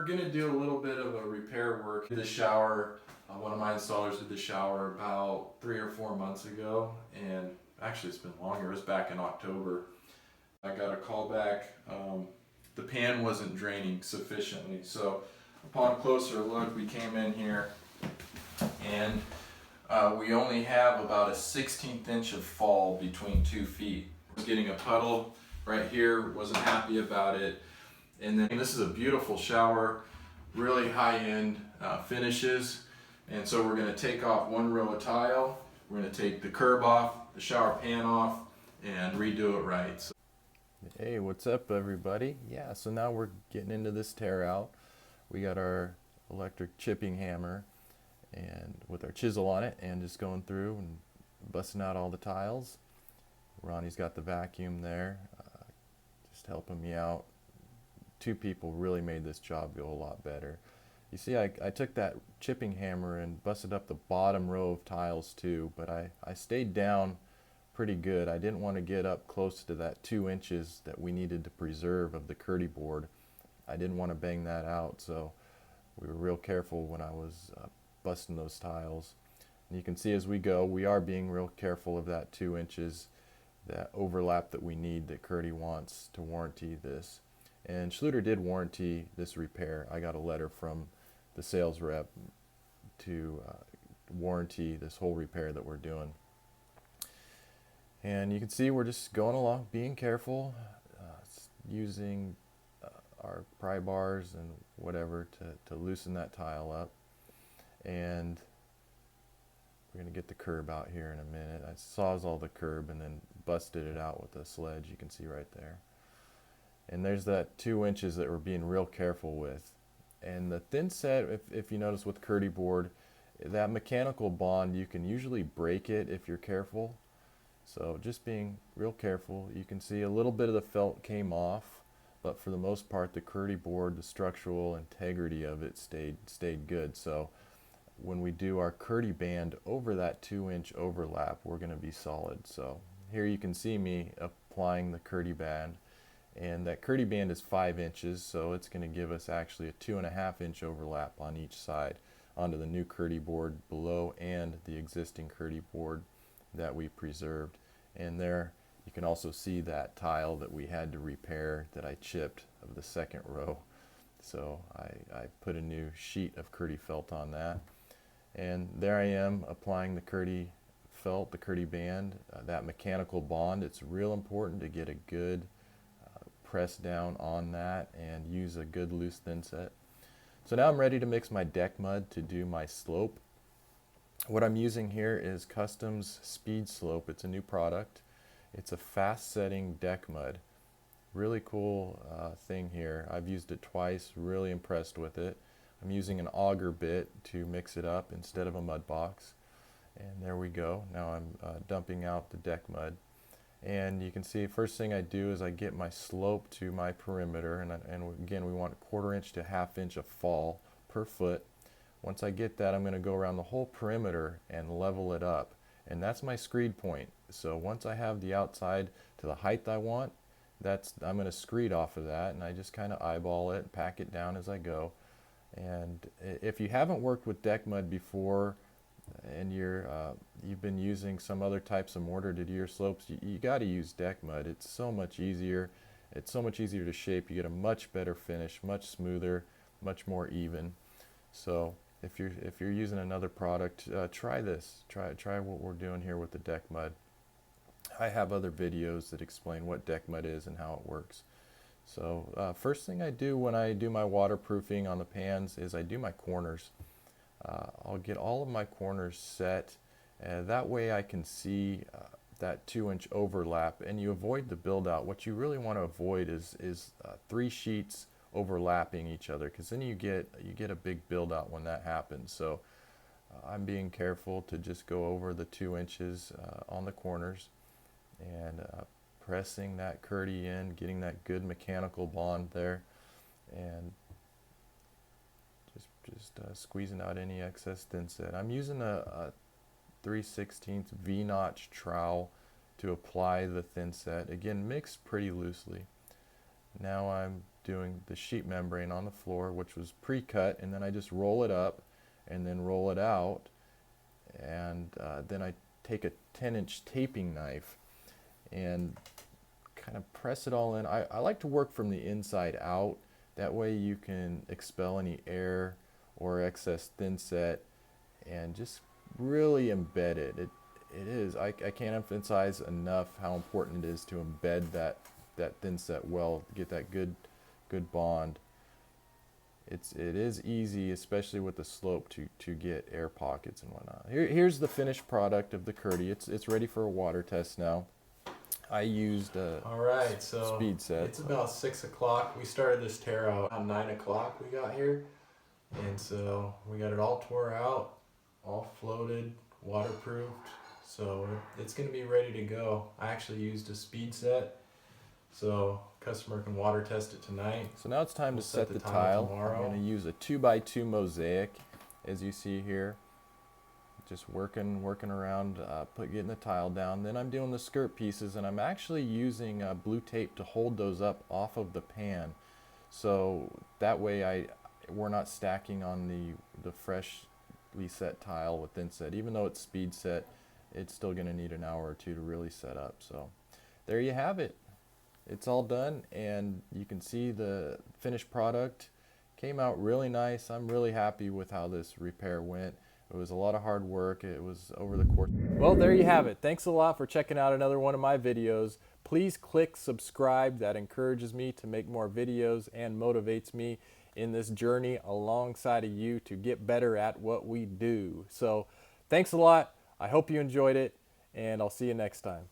We're gonna do a little bit of a repair work. The shower, one of my installers did the shower about 3 or 4 months ago, and actually it's been longer, it was back in October. I got a call back, the pan wasn't draining sufficiently, so upon closer look we came in here and we only have about a 1/16 inch of fall between 2 feet. I was getting a puddle right here, wasn't happy about it. And then this is a beautiful shower, really high-end finishes. And so we're gonna take off one row of tile, we're gonna take the curb off, the shower pan off, and redo it right. So hey, what's up everybody? Yeah, so now we're getting into this tear out. We got our electric chipping hammer and with our chisel on it and just going through and busting out all the tiles. Ronnie's got the vacuum there, just helping me out. 2 people really made this job go a lot better. You see, I took that chipping hammer and busted up the bottom row of tiles too, but I stayed down pretty good. I didn't want to get up close to that 2 inches that we needed to preserve of the Kerdi board. I didn't want to bang that out, so we were real careful when I was busting those tiles. And you can see as we go, we are being real careful of that 2 inches, that overlap that we need, that Kerdi wants to warranty this. And Schluter did warranty this repair. I got a letter from the sales rep to warranty this whole repair that we're doing. And you can see we're just going along, being careful, using our pry bars and whatever to loosen that tile up. And we're going to get the curb out here in a minute. I sawzalled the curb and then busted it out with a sledge, you can see right there. And there's that 2 inches that we're being real careful with. And the thin set, if you notice with Kerdi board, that mechanical bond, you can usually break it if you're careful. So just being real careful. You can see a little bit of the felt came off, but for the most part the Kerdi board, the structural integrity of it stayed good. So when we do our Kerdi band over that 2 inch overlap, we're going to be solid. So here you can see me applying the Kerdi band. And that Kerdi band is 5 inches, so it's going to give us actually a 2.5 inch overlap on each side onto the new Kerdi board below and the existing Kerdi board that we preserved. And there you can also see that tile that we had to repair that I chipped of the second row. So I put a new sheet of Kerdi felt on that. And there I am applying the Kerdi felt, the Kerdi band, that mechanical bond. It's real important to get a good press down on that and use a good loose thin set. So now I'm ready to mix my deck mud to do my slope. What I'm using here is Customs Speed Slope. It's a new product. It's a fast setting deck mud. Really cool thing here. I've used it twice, really impressed with it. I'm using an auger bit to mix it up instead of a mud box. And there we go. Now I'm dumping out the deck mud. And you can see first thing I do is I get my slope to my perimeter, and again we want 1/4 inch to 1/2 inch of fall per foot. Once I get that, I'm going to go around the whole perimeter and level it up, and that's my screed point. So once I have the outside to the height I want, I'm going to screed off of that, and I just kind of eyeball it, pack it down as I go. And if you haven't worked with deck mud before, and you've been using some other types of mortar to do your slopes, you got to use deck mud. It's so much easier. It's so much easier to shape. You get a much better finish, much smoother, much more even. So if you're using another product, try this. Try what we're doing here with the deck mud. I have other videos that explain what deck mud is and how it works. So first thing I do when I do my waterproofing on the pans is I do my corners. I'll get all of my corners set. That way I can see that 2 inch overlap, and you avoid the build out. What you really want to avoid is 3 sheets overlapping each other, because then you get a big build out when that happens. So I'm being careful to just go over the 2 inches on the corners and pressing that Kerdi in, getting that good mechanical bond there, and just squeezing out any excess thin set. I'm using a 3/16 V-notch trowel to apply the thin set. Again, mixed pretty loosely. Now I'm doing the sheet membrane on the floor, which was pre-cut, and then I just roll it up and then roll it out, and then I take a 10-inch taping knife and kind of press it all in. I like to work from the inside out. That way you can expel any air or excess thin set and just really embed it. It is, I can't emphasize enough how important it is to embed that thin set well, get that good bond. It is easy, especially with the slope, to get air pockets and whatnot. Here's the finished product of the Kerdi. It's ready for a water test now. I used All right, so speed set. it's about 6 o'clock. We started this tear out around 9 o'clock we got here. And so we got it all tore out, all floated, waterproofed. So it's going to be ready to go. I actually used a speed set, so customer can water test it tonight. So now it's time We'll to set the tile tile. tomorrow. I'm going to use a 2x2 mosaic, as you see here. Just working around, getting the tile down. Then I'm doing the skirt pieces, and I'm actually using blue tape to hold those up off of the pan, so that way we're not stacking on the freshly set tile with thin set. Even though it's speed set, it's still going to need an hour or two to really set up. So there you have it. It's all done, and you can see the finished product came out really nice. I'm really happy with how this repair went. It was a lot of hard work. It was over the course. Well, there you have it. Thanks a lot for checking out another one of my videos. Please click subscribe. That encourages me to make more videos and motivates me in this journey alongside of you to get better at what we do. So thanks a lot. I hope you enjoyed it, and I'll see you next time.